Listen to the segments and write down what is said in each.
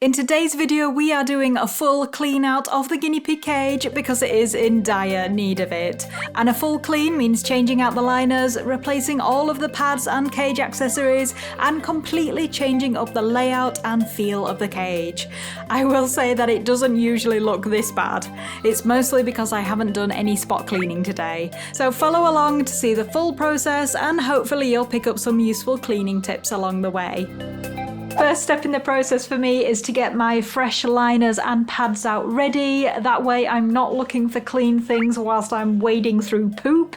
In today's video, we are doing a full clean out of the guinea pig cage because it is in dire need of it. And a full clean means changing out the liners, replacing all of the pads and cage accessories, and completely changing up the layout and feel of the cage. I will say that it doesn't usually look this bad. It's mostly because I haven't done any spot cleaning today. So follow along to see the full process and hopefully you'll pick up some useful cleaning tips along the way. First step in the process for me is to get my fresh liners and pads out ready. That way I'm not looking for clean things whilst I'm wading through poop.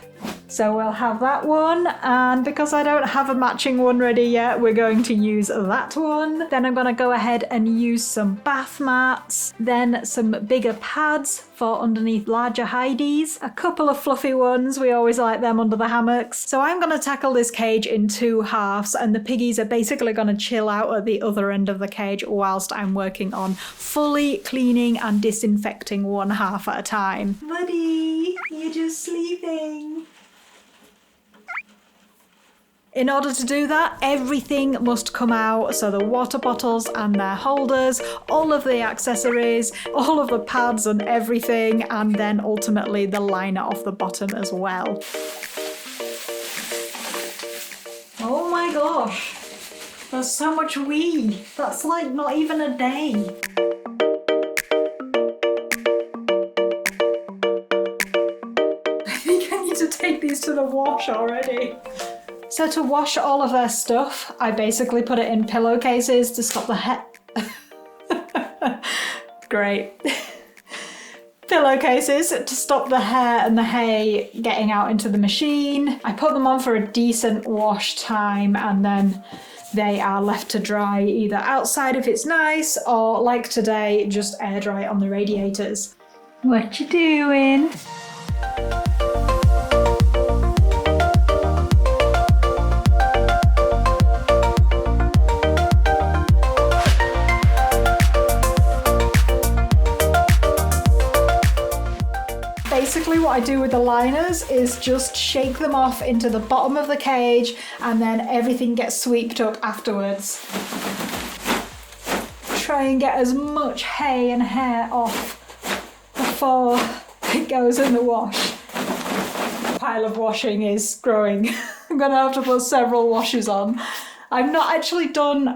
So we'll have that one, and because I don't have a matching one ready yet, we're going to use that one. Then I'm going to go ahead and use some bath mats, then some bigger pads for underneath larger hideys, a couple of fluffy ones, we always like them under the hammocks. So I'm going to tackle this cage in two halves, and the piggies are basically going to chill out at the other end of the cage whilst I'm working on fully cleaning and disinfecting one half at a time. Buddy, you're just sleeping. In order to do that, everything must come out, so the water bottles and their holders, all of the accessories, all of the pads and everything, and then ultimately the liner off the bottom as well. Oh my gosh, there's so much wee. That's like not even a day. I think I need to take these to the wash already. So to wash all of their stuff, I basically put it in pillowcases to stop the hair. Great. Pillowcases to stop the hair and the hay getting out into the machine. I put them on for a decent wash time and then they are left to dry either outside if it's nice or like today, just air dry on the radiators. What you doing? Basically what I do with the liners is just shake them off into the bottom of the cage and then everything gets swept up afterwards. Try and get as much hay and hair off before it goes in the wash. The pile of washing is growing. I'm gonna have to put several washes on. I've not actually done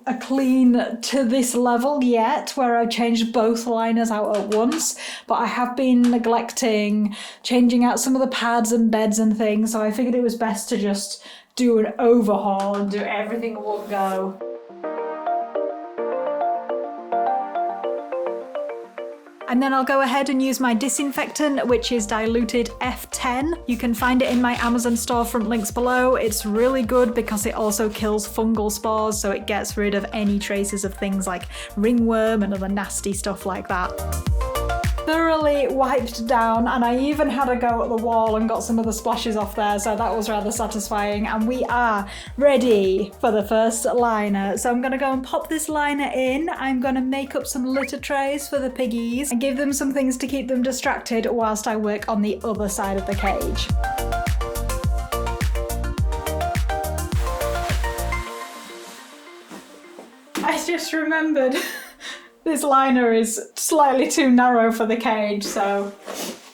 a clean to this level yet where I've changed both liners out at once, but I have been neglecting changing out some of the pads and beds and things, so I figured it was best to just do an overhaul and do everything in one go. And then I'll go ahead and use my disinfectant, which is diluted F10. You can find it in my Amazon storefront links below. It's really good because it also kills fungal spores, so it gets rid of any traces of things like ringworm and other nasty stuff like that. Thoroughly wiped down, and I even had a go at the wall and got some of the splashes off there, so that was rather satisfying. And we are ready for the first liner. So I'm going to go and pop this liner in. I'm going to make up some litter trays for the piggies and give them some things to keep them distracted whilst I work on the other side of the cage. I just remembered this liner is slightly too narrow for the cage, so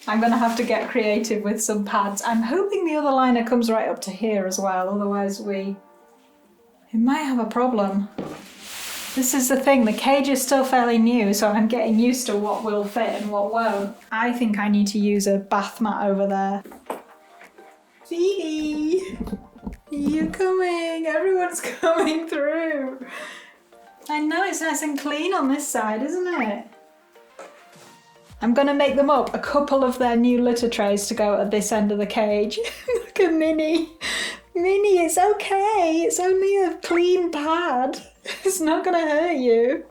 I'm going to have to get creative with some pads. I'm hoping the other liner comes right up to here as well, otherwise we might have a problem. This is the thing, the cage is still fairly new, so I'm getting used to what will fit and what won't. I think I need to use a bath mat over there. Phoebe, you're coming, everyone's coming through. I know, it's nice and clean on this side, isn't it? I'm going to make them up a couple of their new litter trays to go at this end of the cage. Look at Minnie. Minnie, it's okay. It's only a clean pad. It's not going to hurt you.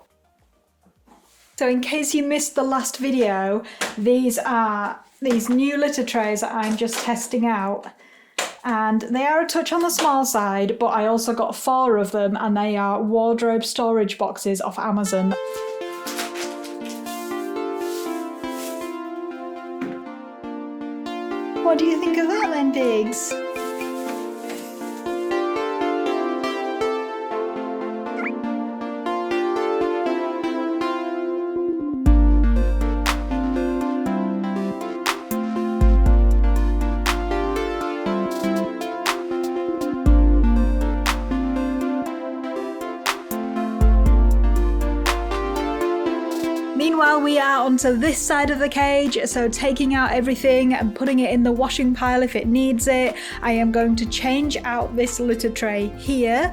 So in case you missed the last video, these are these new litter trays that I'm just testing out. And they are a touch on the small side, but I also got 4 of them, and they are wardrobe storage boxes off Amazon. What do you think of that then, Biggs? Meanwhile, we are onto this side of the cage, so taking out everything and putting it in the washing pile if it needs it. I am going to change out this litter tray here.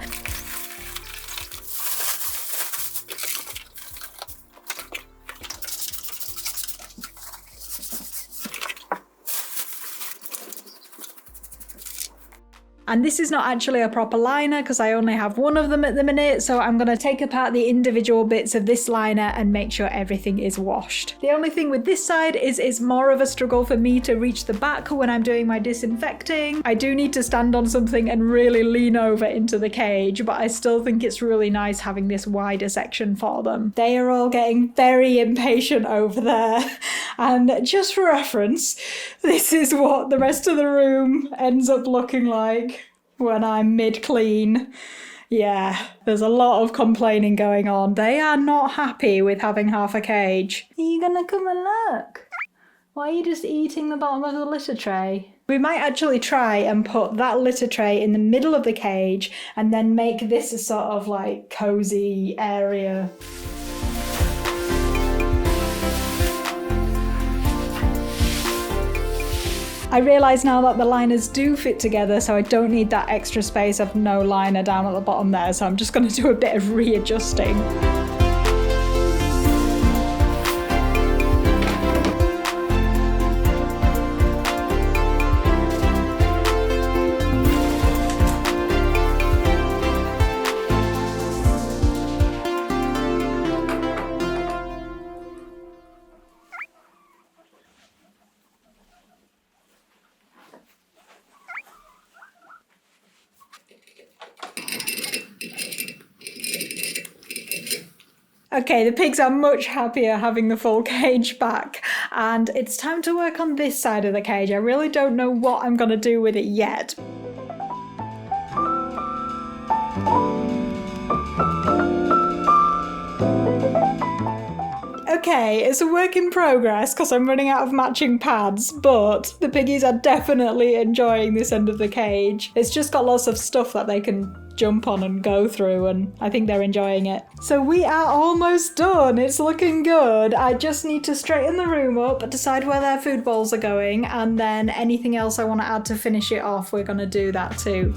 And this is not actually a proper liner because I only have one of them at the minute, so I'm going to take apart the individual bits of this liner and make sure everything is washed. The only thing with this side is it's more of a struggle for me to reach the back when I'm doing my disinfecting. I do need to stand on something and really lean over into the cage, but I still think it's really nice having this wider section for them. They are all getting very impatient over there. And just for reference, this is what the rest of the room ends up looking like when I'm mid-clean. Yeah, there's a lot of complaining going on. They are not happy with having half a cage. Are you gonna come and look? Why are you just eating the bottom of the litter tray? We might actually try and put that litter tray in the middle of the cage and then make this a sort of like cozy area. I realise now that the liners do fit together, so I don't need that extra space of no liner down at the bottom there, so I'm just going to do a bit of readjusting. Okay, the pigs are much happier having the full cage back, and it's time to work on this side of the cage. I really don't know what I'm going to do with it yet. Okay, it's a work in progress because I'm running out of matching pads, but the piggies are definitely enjoying this end of the cage. It's just got lots of stuff that they can jump on and go through, and I think they're enjoying it. So we are almost done. It's looking good. I just need to straighten the room up, decide where their food bowls are going, and then anything else I want to add to finish it off, we're going to do that too.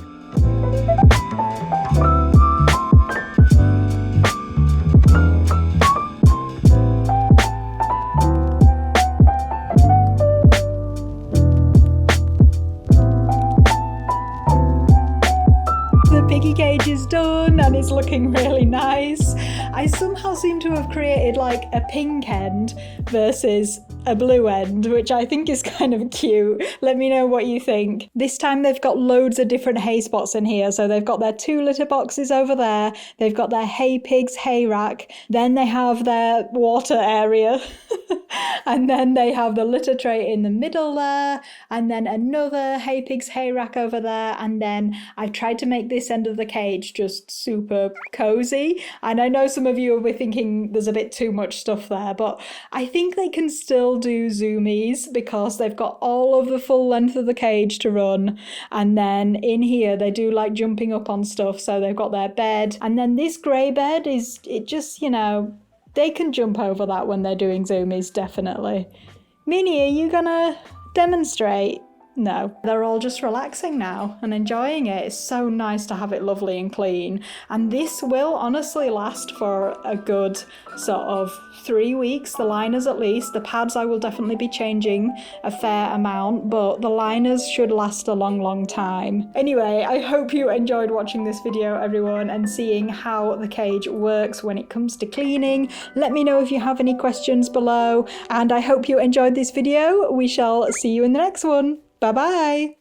Piggy cage is done and it's looking really nice. I somehow seem to have created like a pink end versus a blue end, which I think is kind of cute. Let me know what you think. This time they've got loads of different hay spots in here. So they've got their 2 litter boxes over there. They've got their hay pigs hay rack. Then they have their water area. And then they have the litter tray in the middle there. And then another hay pigs hay rack over there. And then I've tried to make this end of the cage just super cozy. And I know some of you will be thinking there's a bit too much stuff there, but I think they can still do zoomies because they've got all of the full length of the cage to run. And then in here they do like jumping up on stuff, so they've got their bed, and then this grey bed is, it just, you know, they can jump over that when they're doing zoomies, definitely. Minnie, are you gonna demonstrate? No, they're all just relaxing now and enjoying it. It's so nice to have it lovely and clean. And this will honestly last for a good sort of 3 weeks, the liners at least. The pads I will definitely be changing a fair amount, but the liners should last a long, long time. Anyway, I hope you enjoyed watching this video, everyone, and seeing how the cage works when it comes to cleaning. Let me know if you have any questions below, and I hope you enjoyed this video. We shall see you in the next one. Bye-bye!